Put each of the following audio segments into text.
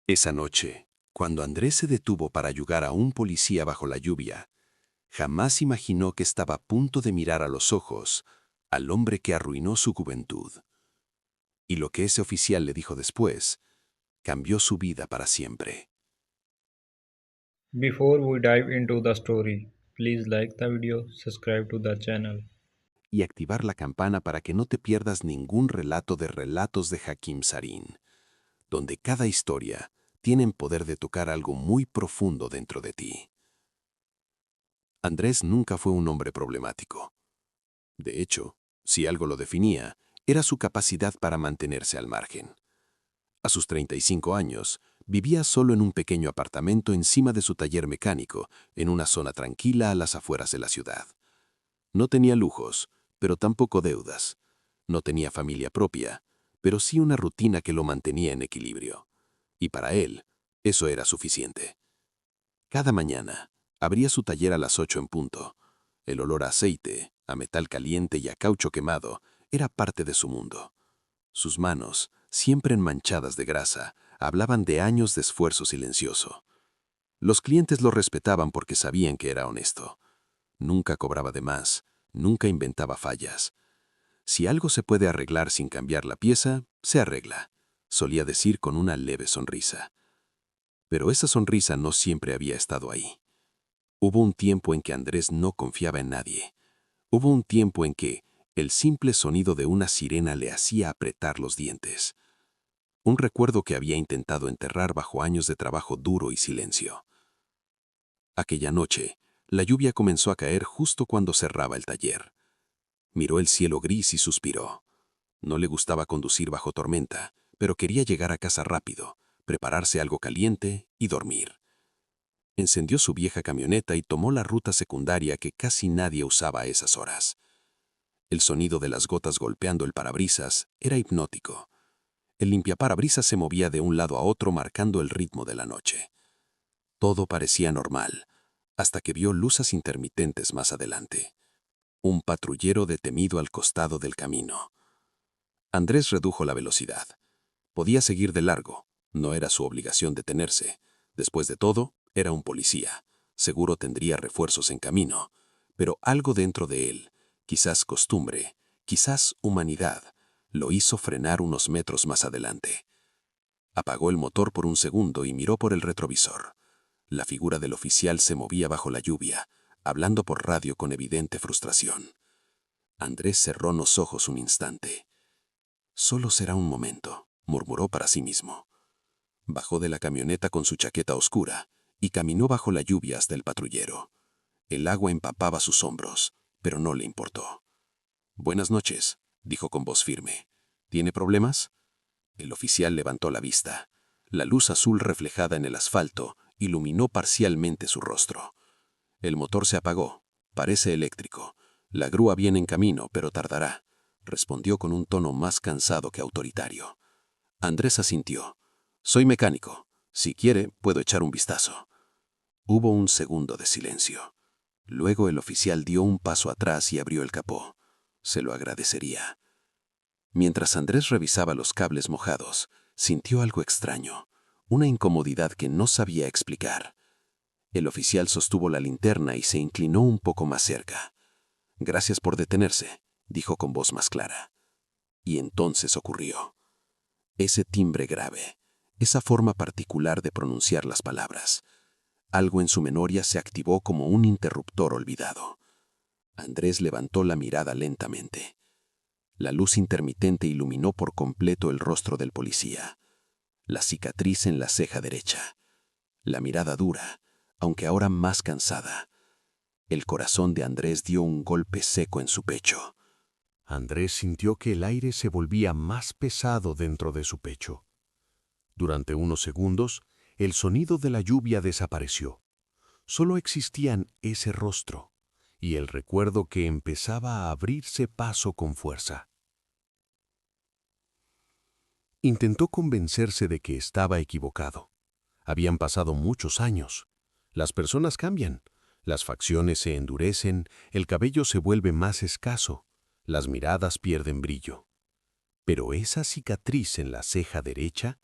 Esa noche, cuando Andrés se detuvo para ayudar a un policía bajo la lluvia, jamás imaginó que estaba a punto de mirar a los ojos al hombre que arruinó su juventud. Y lo que ese oficial le dijo después cambió su vida para siempre. Before we dive into the story, please like the video, subscribe to the channel. Y activar la campana para que no te pierdas ningún relato de Relatos de Hakim Sarin, donde cada historia tiene el poder de tocar algo muy profundo dentro de ti. Andrés nunca fue un hombre problemático. De hecho, si algo lo definía, era su capacidad para mantenerse al margen. A sus 35 años, vivía solo en un pequeño apartamento encima de su taller mecánico, en una zona tranquila a las afueras de la ciudad. No tenía lujos, pero tampoco deudas. No tenía familia propia, pero sí una rutina que lo mantenía en equilibrio. Y para él, eso era suficiente. Cada mañana, abría su taller a las 8 en punto. El olor a aceite, a metal caliente y a caucho quemado era parte de su mundo. Sus manos, siempre enmanchadas de grasa, hablaban de años de esfuerzo silencioso. Los clientes lo respetaban porque sabían que era honesto. Nunca cobraba de más, nunca inventaba fallas. Si algo se puede arreglar sin cambiar la pieza, se arregla, solía decir con una leve sonrisa. Pero esa sonrisa no siempre había estado ahí. Hubo un tiempo en que Andrés no confiaba en nadie. Hubo un tiempo en que el simple sonido de una sirena le hacía apretar los dientes. Un recuerdo que había intentado enterrar bajo años de trabajo duro y silencio. Aquella noche, la lluvia comenzó a caer justo cuando cerraba el taller. Miró el cielo gris y suspiró. No le gustaba conducir bajo tormenta, pero quería llegar a casa rápido, prepararse algo caliente y dormir. Encendió su vieja camioneta y tomó la ruta secundaria que casi nadie usaba a esas horas. El sonido de las gotas golpeando el parabrisas era hipnótico. El limpiaparabrisas se movía de un lado a otro marcando el ritmo de la noche. Todo parecía normal, hasta que vio luces intermitentes más adelante. Un patrullero detenido al costado del camino. Andrés redujo la velocidad. Podía seguir de largo, no era su obligación detenerse. Después de todo, era un policía. Seguro tendría refuerzos en camino. Pero algo dentro de él, quizás costumbre, quizás humanidad, lo hizo frenar unos metros más adelante. Apagó el motor por un segundo y miró por el retrovisor. La figura del oficial se movía bajo la lluvia, hablando por radio con evidente frustración. Andrés cerró los ojos un instante. Solo será un momento, murmuró para sí mismo. Bajó de la camioneta con su chaqueta oscura y caminó bajo la lluvia hasta el patrullero. El agua empapaba sus hombros, pero no le importó. «Buenas noches», dijo con voz firme. «¿Tiene problemas?» El oficial levantó la vista. La luz azul reflejada en el asfalto iluminó parcialmente su rostro. «El motor se apagó. Parece eléctrico. La grúa viene en camino, pero tardará», respondió con un tono más cansado que autoritario. Andrés asintió. «Soy mecánico. Si quiere, puedo echar un vistazo». Hubo un segundo de silencio. Luego el oficial dio un paso atrás y abrió el capó. Se lo agradecería. Mientras Andrés revisaba los cables mojados, sintió algo extraño, una incomodidad que no sabía explicar. El oficial sostuvo la linterna y se inclinó un poco más cerca. «Gracias por detenerse», dijo con voz más clara. Y entonces ocurrió. Ese timbre grave, esa forma particular de pronunciar las palabras. Algo en su memoria se activó como un interruptor olvidado. Andrés levantó la mirada lentamente. La luz intermitente iluminó por completo el rostro del policía. La cicatriz en la ceja derecha. La mirada dura, aunque ahora más cansada. El corazón de Andrés dio un golpe seco en su pecho. Andrés sintió que el aire se volvía más pesado dentro de su pecho. Durante unos segundos, el sonido de la lluvia desapareció. Solo existían ese rostro y el recuerdo que empezaba a abrirse paso con fuerza. Intentó convencerse de que estaba equivocado. Habían pasado muchos años. Las personas cambian, las facciones se endurecen, el cabello se vuelve más escaso, las miradas pierden brillo. Pero esa cicatriz en la ceja derecha,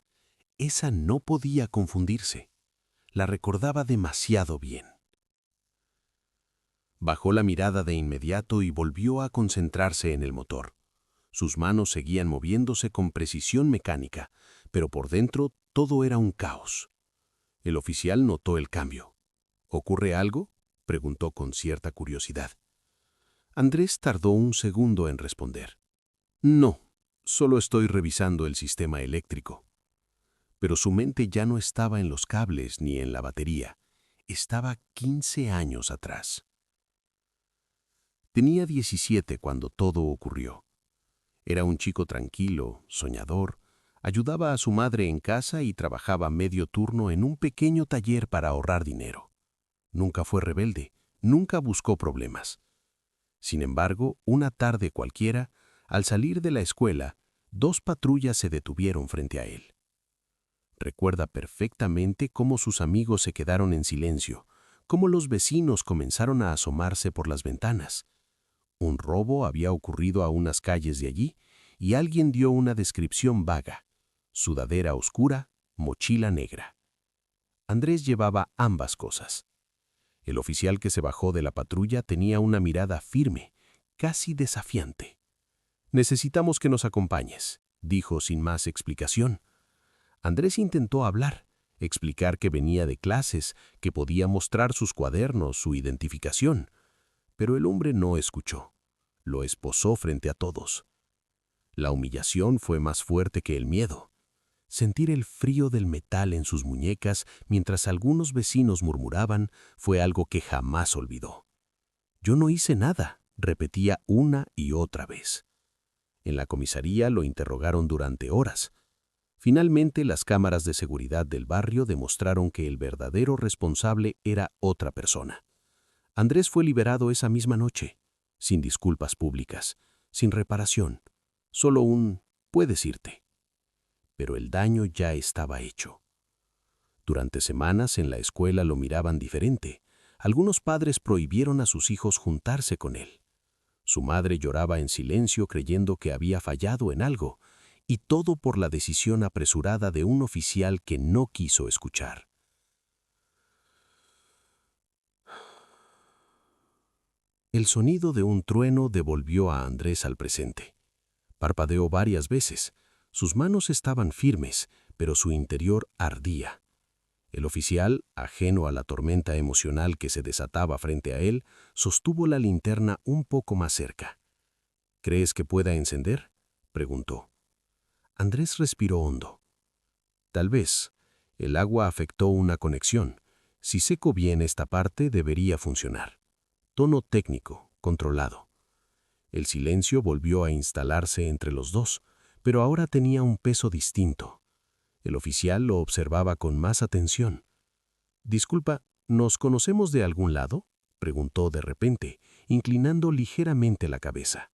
Esa no podía confundirse. La recordaba demasiado bien. Bajó la mirada de inmediato y volvió a concentrarse en el motor. Sus manos seguían moviéndose con precisión mecánica, pero por dentro todo era un caos. El oficial notó el cambio. ¿Ocurre algo?, preguntó con cierta curiosidad. Andrés tardó un segundo en responder. No, solo estoy revisando el sistema eléctrico. Pero su mente ya no estaba en los cables ni en la batería. Estaba 15 años atrás. Tenía 17 cuando todo ocurrió. Era un chico tranquilo, soñador, ayudaba a su madre en casa y trabajaba medio turno en un pequeño taller para ahorrar dinero. Nunca fue rebelde, nunca buscó problemas. Sin embargo, una tarde cualquiera, al salir de la escuela, 2 patrullas se detuvieron frente a él. Recuerda perfectamente cómo sus amigos se quedaron en silencio, cómo los vecinos comenzaron a asomarse por las ventanas. Un robo había ocurrido a unas calles de allí y alguien dio una descripción vaga: sudadera oscura, mochila negra. Andrés llevaba ambas cosas. El oficial que se bajó de la patrulla tenía una mirada firme, casi desafiante. «Necesitamos que nos acompañes», dijo sin más explicación. Andrés intentó hablar, explicar que venía de clases, que podía mostrar sus cuadernos, su identificación. Pero el hombre no escuchó. Lo esposó frente a todos. La humillación fue más fuerte que el miedo. Sentir el frío del metal en sus muñecas mientras algunos vecinos murmuraban fue algo que jamás olvidó. «Yo no hice nada», repetía una y otra vez. En la comisaría lo interrogaron durante horas. Finalmente, las cámaras de seguridad del barrio demostraron que el verdadero responsable era otra persona. Andrés fue liberado esa misma noche, sin disculpas públicas, sin reparación, solo un «puedes irte». Pero el daño ya estaba hecho. Durante semanas en la escuela lo miraban diferente. Algunos padres prohibieron a sus hijos juntarse con él. Su madre lloraba en silencio creyendo que había fallado en algo, y todo por la decisión apresurada de un oficial que no quiso escuchar. El sonido de un trueno devolvió a Andrés al presente. Parpadeó varias veces. Sus manos estaban firmes, pero su interior ardía. El oficial, ajeno a la tormenta emocional que se desataba frente a él, sostuvo la linterna un poco más cerca. «¿Crees que pueda encender?», preguntó. Andrés respiró hondo. «Tal vez. El agua afectó una conexión. Si seco bien esta parte, debería funcionar». Tono técnico, controlado. El silencio volvió a instalarse entre los dos, pero ahora tenía un peso distinto. El oficial lo observaba con más atención. «Disculpa, ¿nos conocemos de algún lado?», preguntó de repente, inclinando ligeramente la cabeza.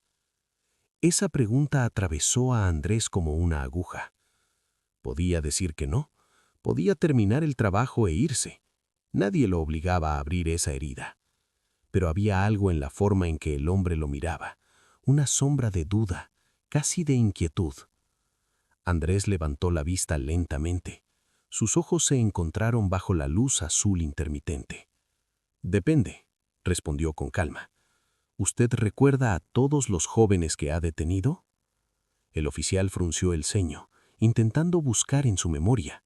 Esa pregunta atravesó a Andrés como una aguja. Podía decir que no, podía terminar el trabajo e irse. Nadie lo obligaba a abrir esa herida. Pero había algo en la forma en que el hombre lo miraba, una sombra de duda, casi de inquietud. Andrés levantó la vista lentamente. Sus ojos se encontraron bajo la luz azul intermitente. «Depende», respondió con calma. «¿Usted recuerda a todos los jóvenes que ha detenido?». El oficial frunció el ceño, intentando buscar en su memoria.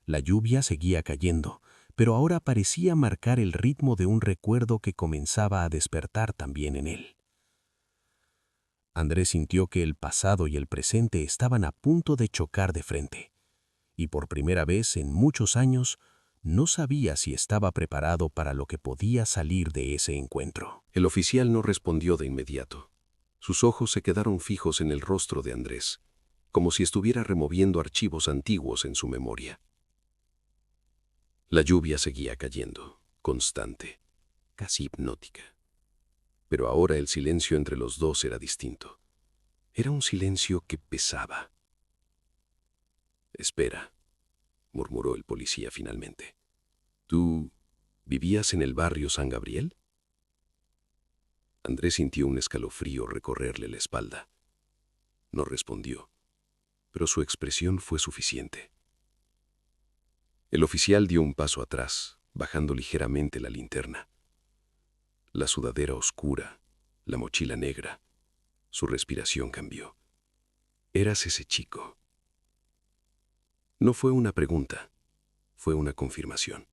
La lluvia seguía cayendo, pero ahora parecía marcar el ritmo de un recuerdo que comenzaba a despertar también en él. Andrés sintió que el pasado y el presente estaban a punto de chocar de frente, y por primera vez en muchos años no sabía si estaba preparado para lo que podía salir de ese encuentro. El oficial no respondió de inmediato. Sus ojos se quedaron fijos en el rostro de Andrés, como si estuviera removiendo archivos antiguos en su memoria. La lluvia seguía cayendo, constante, casi hipnótica. Pero ahora el silencio entre los dos era distinto. Era un silencio que pesaba. «Espera», murmuró el policía finalmente. «¿Tú vivías en el barrio San Gabriel?». Andrés sintió un escalofrío recorrerle la espalda. No respondió, pero su expresión fue suficiente. El oficial dio un paso atrás, bajando ligeramente la linterna. La sudadera oscura, la mochila negra. Su respiración cambió. «¿Eras ese chico?» No fue una pregunta, fue una confirmación.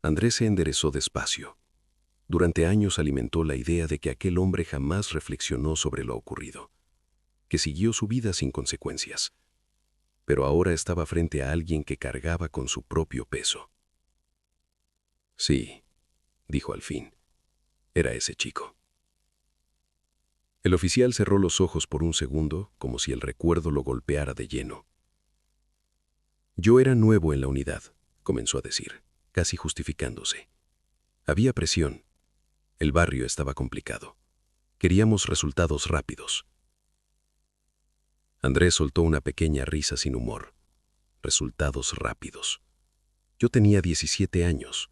Andrés se enderezó despacio. Durante años alimentó la idea de que aquel hombre jamás reflexionó sobre lo ocurrido, que siguió su vida sin consecuencias. Pero ahora estaba frente a alguien que cargaba con su propio peso. «Sí», dijo al fin, «era ese chico». El oficial cerró los ojos por un segundo, como si el recuerdo lo golpeara de lleno. «Yo era nuevo en la unidad», comenzó a decir, casi justificándose. Había presión. El barrio estaba complicado. Queríamos resultados rápidos. Andrés soltó una pequeña risa sin humor. Resultados rápidos. Yo tenía 17 años.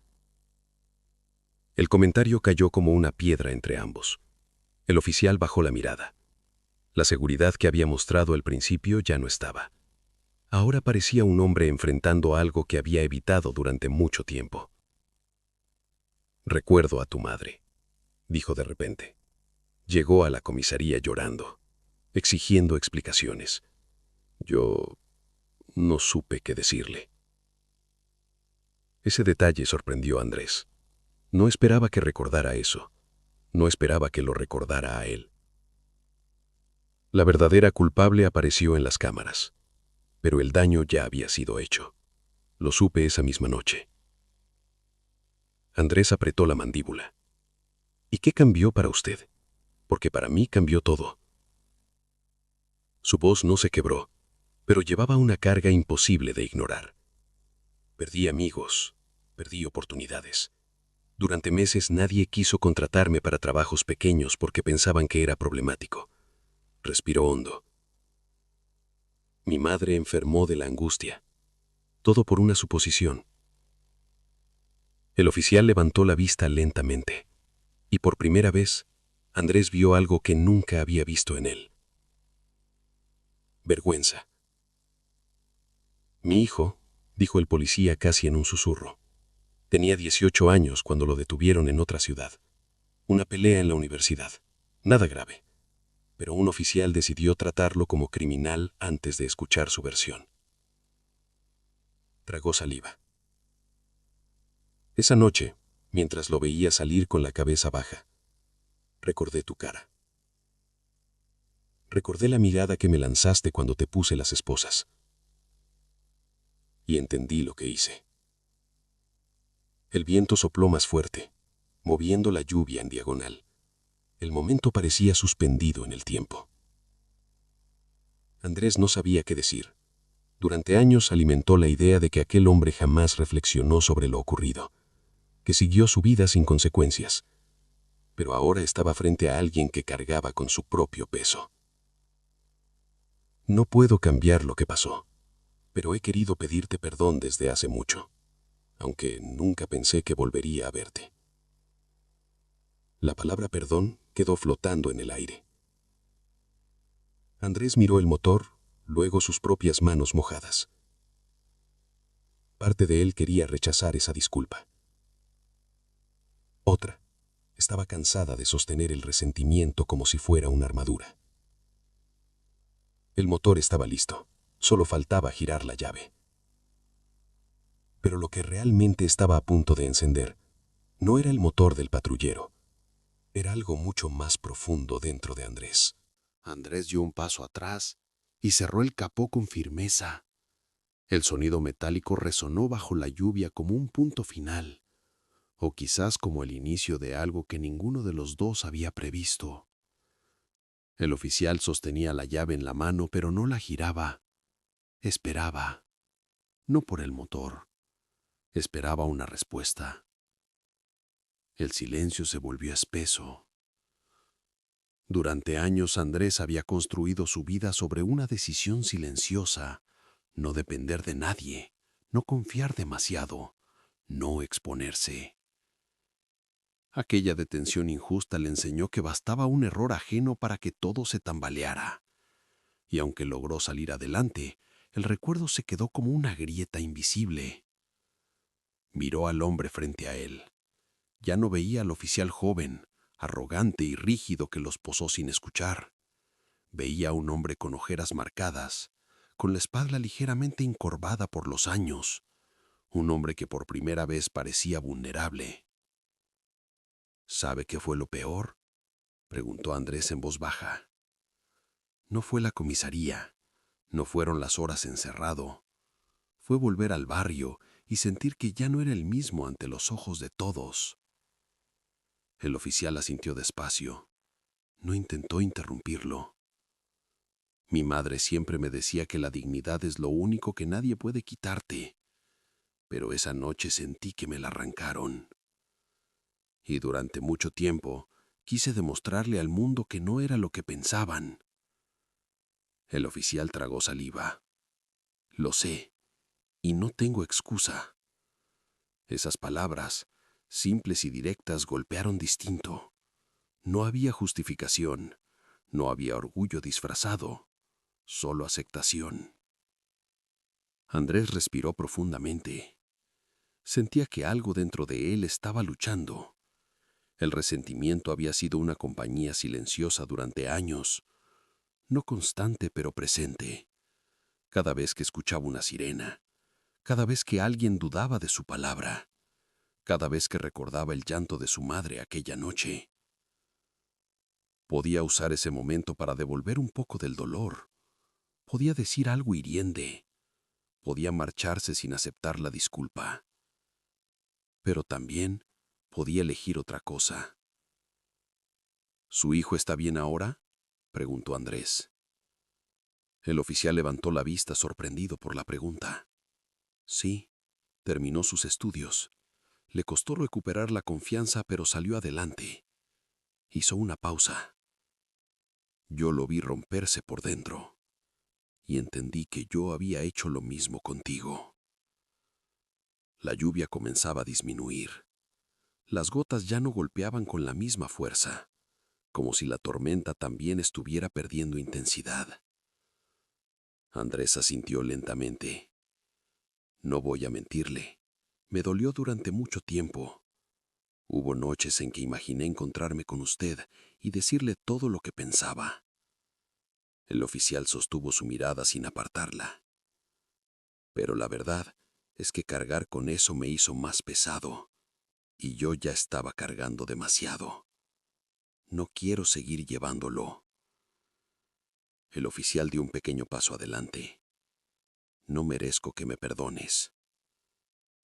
El comentario cayó como una piedra entre ambos. El oficial bajó la mirada. La seguridad que había mostrado al principio ya no estaba. Ahora parecía un hombre enfrentando algo que había evitado durante mucho tiempo. «Recuerdo a tu madre», dijo de repente. Llegó a la comisaría llorando, exigiendo explicaciones. Yo no supe qué decirle. Ese detalle sorprendió a Andrés. No esperaba que recordara eso. No esperaba que lo recordara a él. La verdadera culpable apareció en las cámaras, pero el daño ya había sido hecho. Lo supe esa misma noche. Andrés apretó la mandíbula. «¿Y qué cambió para usted? Porque para mí cambió todo». Su voz no se quebró, pero llevaba una carga imposible de ignorar. «Perdí amigos, perdí oportunidades. Durante meses nadie quiso contratarme para trabajos pequeños porque pensaban que era problemático». Respiró hondo. «Mi madre enfermó de la angustia. Todo por una suposición». El oficial levantó la vista lentamente, y por primera vez, Andrés vio algo que nunca había visto en él. Vergüenza. «Mi hijo», dijo el policía casi en un susurro. «Tenía 18 años cuando lo detuvieron en otra ciudad. Una pelea en la universidad. Nada grave. Pero un oficial decidió tratarlo como criminal antes de escuchar su versión». Tragó saliva. «Esa noche, mientras lo veía salir con la cabeza baja, recordé tu cara. Recordé la mirada que me lanzaste cuando te puse las esposas. Y entendí lo que hice». El viento sopló más fuerte, moviendo la lluvia en diagonal. El momento parecía suspendido en el tiempo. Andrés no sabía qué decir. Durante años alimentó la idea de que aquel hombre jamás reflexionó sobre lo ocurrido, que siguió su vida sin consecuencias. Pero ahora estaba frente a alguien que cargaba con su propio peso. «No puedo cambiar lo que pasó, pero he querido pedirte perdón desde hace mucho, aunque nunca pensé que volvería a verte». La palabra perdón quedó flotando en el aire. Andrés miró el motor, luego sus propias manos mojadas. Parte de él quería rechazar esa disculpa. Otra estaba cansada de sostener el resentimiento como si fuera una armadura. El motor estaba listo, solo faltaba girar la llave. Pero lo que realmente estaba a punto de encender no era el motor del patrullero, era algo mucho más profundo dentro de Andrés. Andrés dio un paso atrás y cerró el capó con firmeza. El sonido metálico resonó bajo la lluvia como un punto final, o quizás como el inicio de algo que ninguno de los dos había previsto. El oficial sostenía la llave en la mano, pero no la giraba. Esperaba, no por el motor. Esperaba una respuesta. El silencio se volvió espeso. Durante años Andrés había construido su vida sobre una decisión silenciosa: no depender de nadie, no confiar demasiado, no exponerse. Aquella detención injusta le enseñó que bastaba un error ajeno para que todo se tambaleara. Y aunque logró salir adelante, el recuerdo se quedó como una grieta invisible. Miró al hombre frente a él. Ya no veía al oficial joven, arrogante y rígido que los posó sin escuchar. Veía a un hombre con ojeras marcadas, con la espalda ligeramente encorvada por los años, un hombre que por primera vez parecía vulnerable. ¿Sabe qué fue lo peor?, preguntó Andrés en voz baja. No fue la comisaría, no fueron las horas encerrado. Fue volver al barrio y sentir que ya no era el mismo ante los ojos de todos. El oficial asintió despacio. No intentó interrumpirlo. Mi madre siempre me decía que la dignidad es lo único que nadie puede quitarte, pero esa noche sentí que me la arrancaron. Y durante mucho tiempo quise demostrarle al mundo que no era lo que pensaban. El oficial tragó saliva. Lo sé, y no tengo excusa. Esas palabras, simples y directas, golpearon distinto. No había justificación, no había orgullo disfrazado, solo aceptación. Andrés respiró profundamente. Sentía que algo dentro de él estaba luchando. El resentimiento había sido una compañía silenciosa durante años, no constante pero presente. Cada vez que escuchaba una sirena, cada vez que alguien dudaba de su palabra, cada vez que recordaba el llanto de su madre aquella noche. Podía usar ese momento para devolver un poco del dolor. Podía decir algo hiriente. Podía marcharse sin aceptar la disculpa. Pero también podía elegir otra cosa. ¿Su hijo está bien ahora?, preguntó Andrés. El oficial levantó la vista sorprendido por la pregunta. Sí, terminó sus estudios. Le costó recuperar la confianza, pero salió adelante. Hizo una pausa. Yo lo vi romperse por dentro y entendí que yo había hecho lo mismo contigo. La lluvia comenzaba a disminuir. Las gotas ya no golpeaban con la misma fuerza, como si la tormenta también estuviera perdiendo intensidad. Andrés asintió lentamente. No voy a mentirle, me dolió durante mucho tiempo. Hubo noches en que imaginé encontrarme con usted y decirle todo lo que pensaba. El oficial sostuvo su mirada sin apartarla. Pero la verdad es que cargar con eso me hizo más pesado, y yo ya estaba cargando demasiado. No quiero seguir llevándolo. El oficial dio un pequeño paso adelante. No merezco que me perdones.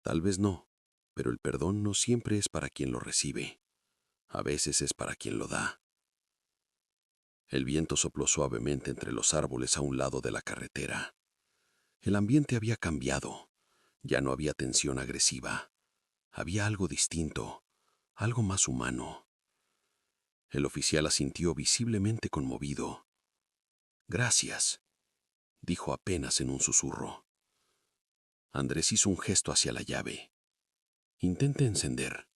Tal vez no, pero el perdón no siempre es para quien lo recibe. A veces es para quien lo da. El viento sopló suavemente entre los árboles a un lado de la carretera. El ambiente había cambiado. Ya no había tensión agresiva. Había algo distinto, algo más humano. El oficial asintió visiblemente conmovido. Gracias, dijo apenas en un susurro. Andrés hizo un gesto hacia la llave. Intente encender.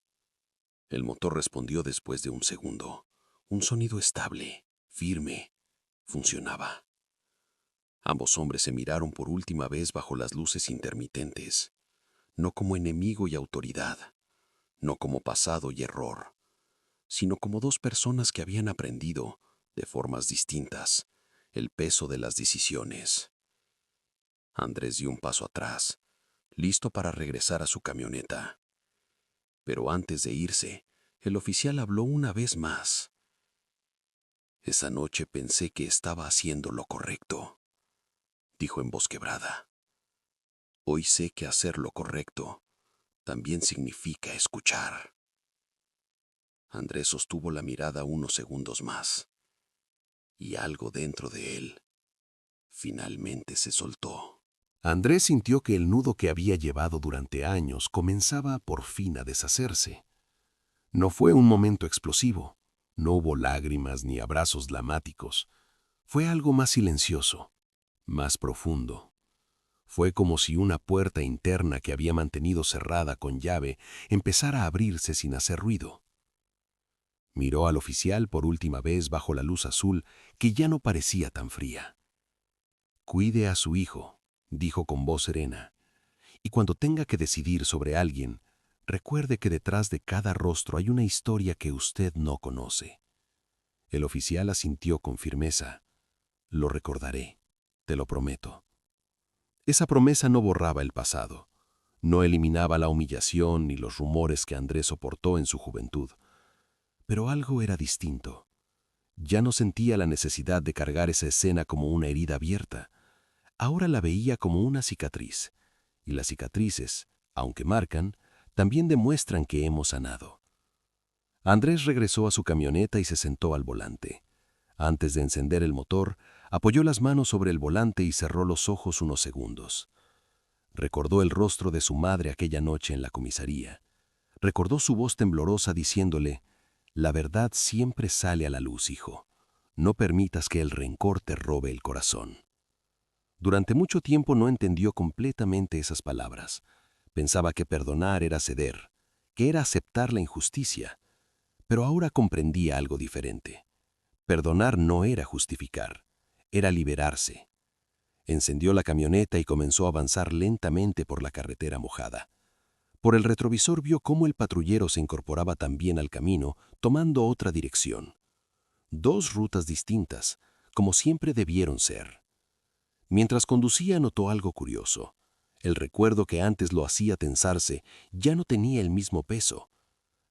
El motor respondió después de un segundo. Un sonido estable, firme, funcionaba. Ambos hombres se miraron por última vez bajo las luces intermitentes, no como enemigo y autoridad, no como pasado y error, sino como dos personas que habían aprendido, de formas distintas, el peso de las decisiones. Andrés dio un paso atrás, listo para regresar a su camioneta. Pero antes de irse, el oficial habló una vez más. Esa noche pensé que estaba haciendo lo correcto, dijo en voz quebrada. Hoy sé que hacer lo correcto también significa escuchar. Andrés sostuvo la mirada unos segundos más, y algo dentro de él finalmente se soltó. Andrés sintió que el nudo que había llevado durante años comenzaba por fin a deshacerse. No fue un momento explosivo, no hubo lágrimas ni abrazos dramáticos. Fue algo más silencioso, más profundo. Fue como si una puerta interna que había mantenido cerrada con llave empezara a abrirse sin hacer ruido. Miró al oficial por última vez bajo la luz azul que ya no parecía tan fría. Cuide a su hijo, dijo con voz serena. Y cuando tenga que decidir sobre alguien, recuerde que detrás de cada rostro hay una historia que usted no conoce. El oficial asintió con firmeza. Lo recordaré, te lo prometo. Esa promesa no borraba el pasado, no eliminaba la humillación ni los rumores que Andrés soportó en su juventud. Pero algo era distinto. Ya no sentía la necesidad de cargar esa escena como una herida abierta. Ahora la veía como una cicatriz. Y las cicatrices, aunque marcan, también demuestran que hemos sanado. Andrés regresó a su camioneta y se sentó al volante. Antes de encender el motor, apoyó las manos sobre el volante y cerró los ojos unos segundos. Recordó el rostro de su madre aquella noche en la comisaría. Recordó su voz temblorosa diciéndole: «La verdad siempre sale a la luz, hijo. No permitas que el rencor te robe el corazón». Durante mucho tiempo no entendió completamente esas palabras. Pensaba que perdonar era ceder, que era aceptar la injusticia. Pero ahora comprendía algo diferente. Perdonar no era justificar, era liberarse. Encendió la camioneta y comenzó a avanzar lentamente por la carretera mojada. Por el retrovisor vio cómo el patrullero se incorporaba también al camino, tomando otra dirección. Dos rutas distintas, como siempre debieron ser. Mientras conducía notó algo curioso. El recuerdo que antes lo hacía tensarse ya no tenía el mismo peso.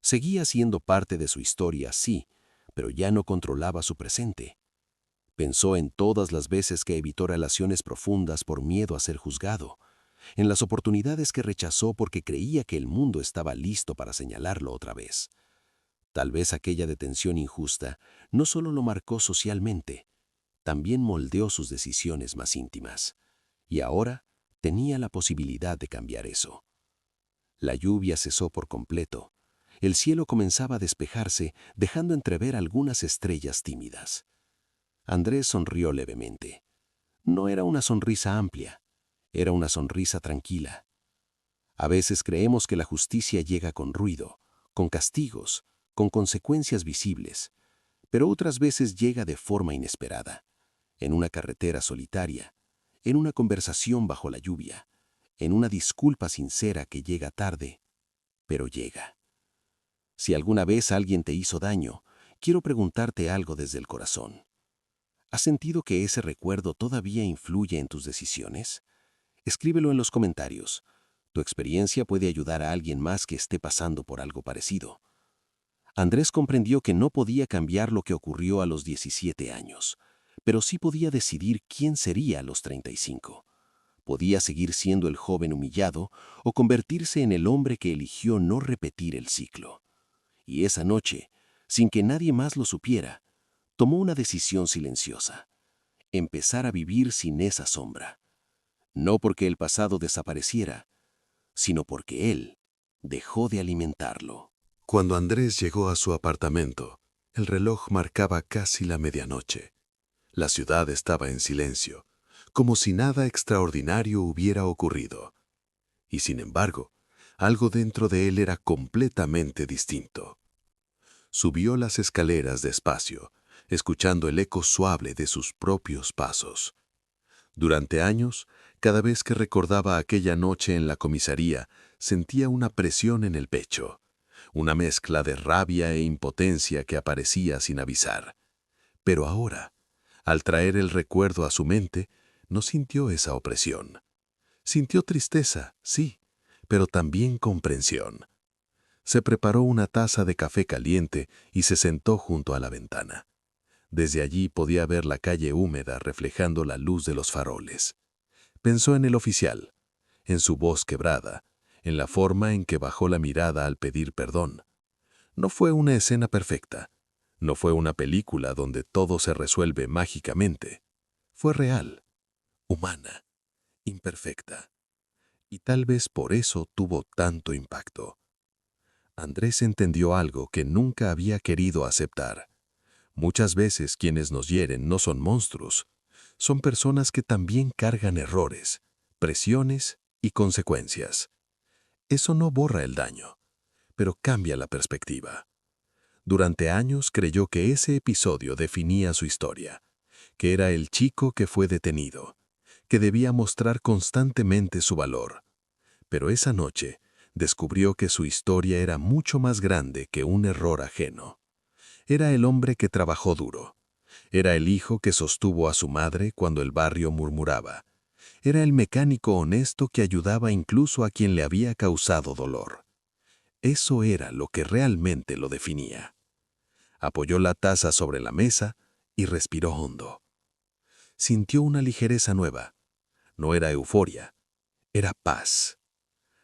Seguía siendo parte de su historia, sí, pero ya no controlaba su presente. Pensó en todas las veces que evitó relaciones profundas por miedo a ser juzgado, en las oportunidades que rechazó porque creía que el mundo estaba listo para señalarlo otra vez. Tal vez aquella detención injusta no solo lo marcó socialmente, también moldeó sus decisiones más íntimas. Y ahora tenía la posibilidad de cambiar eso. La lluvia cesó por completo. El cielo comenzaba a despejarse, dejando entrever algunas estrellas tímidas. Andrés sonrió levemente. No era una sonrisa amplia, era una sonrisa tranquila. A veces creemos que la justicia llega con ruido, con castigos, con consecuencias visibles, pero otras veces llega de forma inesperada, en una carretera solitaria, en una conversación bajo la lluvia, en una disculpa sincera que llega tarde, pero llega. Si alguna vez alguien te hizo daño, quiero preguntarte algo desde el corazón. ¿Has sentido que ese recuerdo todavía influye en tus decisiones? Escríbelo en los comentarios. Tu experiencia puede ayudar a alguien más que esté pasando por algo parecido. Andrés comprendió que no podía cambiar lo que ocurrió a los 17 años, pero sí podía decidir quién sería a los 35. Podía seguir siendo el joven humillado o convertirse en el hombre que eligió no repetir el ciclo. Y esa noche, sin que nadie más lo supiera, tomó una decisión silenciosa: empezar a vivir sin esa sombra. No porque el pasado desapareciera, sino porque él dejó de alimentarlo. Cuando Andrés llegó a su apartamento, el reloj marcaba casi la medianoche. La ciudad estaba en silencio, como si nada extraordinario hubiera ocurrido. Y sin embargo, algo dentro de él era completamente distinto. Subió las escaleras despacio, escuchando el eco suave de sus propios pasos. Durante años, cada vez que recordaba aquella noche en la comisaría, sentía una presión en el pecho, una mezcla de rabia e impotencia que aparecía sin avisar. Pero ahora, al traer el recuerdo a su mente, no sintió esa opresión. Sintió tristeza, sí, pero también comprensión. Se preparó una taza de café caliente y se sentó junto a la ventana. Desde allí podía ver la calle húmeda reflejando la luz de los faroles. Pensó en el oficial, en su voz quebrada, en la forma en que bajó la mirada al pedir perdón. No fue una escena perfecta. No fue una película donde todo se resuelve mágicamente. Fue real, humana, imperfecta. Y tal vez por eso tuvo tanto impacto. Andrés entendió algo que nunca había querido aceptar. Muchas veces quienes nos hieren no son monstruos, son personas que también cargan errores, presiones y consecuencias. Eso no borra el daño, pero cambia la perspectiva. Durante años creyó que ese episodio definía su historia, que era el chico que fue detenido, que debía mostrar constantemente su valor. Pero esa noche descubrió que su historia era mucho más grande que un error ajeno. Era el hombre que trabajó duro. Era el hijo que sostuvo a su madre cuando el barrio murmuraba. Era el mecánico honesto que ayudaba incluso a quien le había causado dolor. Eso era lo que realmente lo definía. Apoyó la taza sobre la mesa y respiró hondo. Sintió una ligereza nueva. No era euforia, era paz.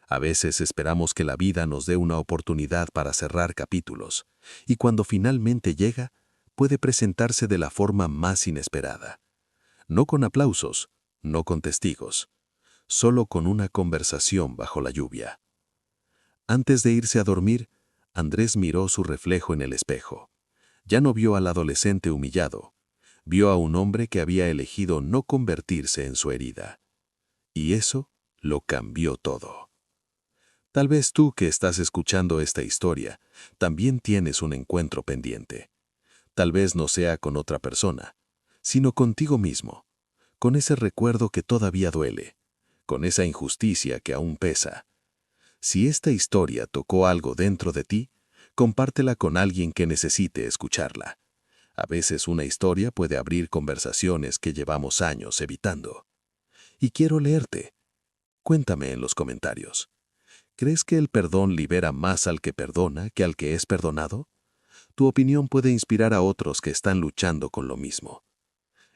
A veces esperamos que la vida nos dé una oportunidad para cerrar capítulos, y cuando finalmente llega, puede presentarse de la forma más inesperada. No con aplausos, no con testigos, solo con una conversación bajo la lluvia. Antes de irse a dormir, Andrés miró su reflejo en el espejo. Ya no vio al adolescente humillado, vio a un hombre que había elegido no convertirse en su herida. Y eso lo cambió todo. Tal vez tú que estás escuchando esta historia, también tienes un encuentro pendiente. Tal vez no sea con otra persona, sino contigo mismo, con ese recuerdo que todavía duele, con esa injusticia que aún pesa. Si esta historia tocó algo dentro de ti, compártela con alguien que necesite escucharla. A veces una historia puede abrir conversaciones que llevamos años evitando. Y quiero leerte. Cuéntame en los comentarios. ¿Crees que el perdón libera más al que perdona que al que es perdonado? Tu opinión puede inspirar a otros que están luchando con lo mismo.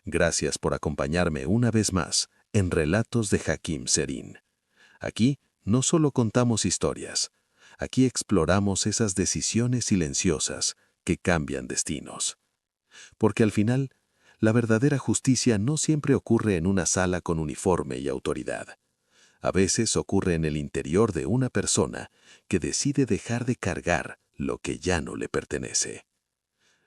Gracias por acompañarme una vez más en Relatos de Hakim Serin. Aquí no solo contamos historias, aquí exploramos esas decisiones silenciosas que cambian destinos. Porque al final, la verdadera justicia no siempre ocurre en una sala con uniforme y autoridad. A veces ocurre en el interior de una persona que decide dejar de cargar lo que ya no le pertenece.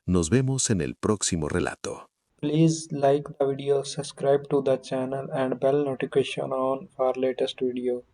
Nos vemos en el próximo relato. Please like the video, subscribe to the channel and bell notification on for latest video.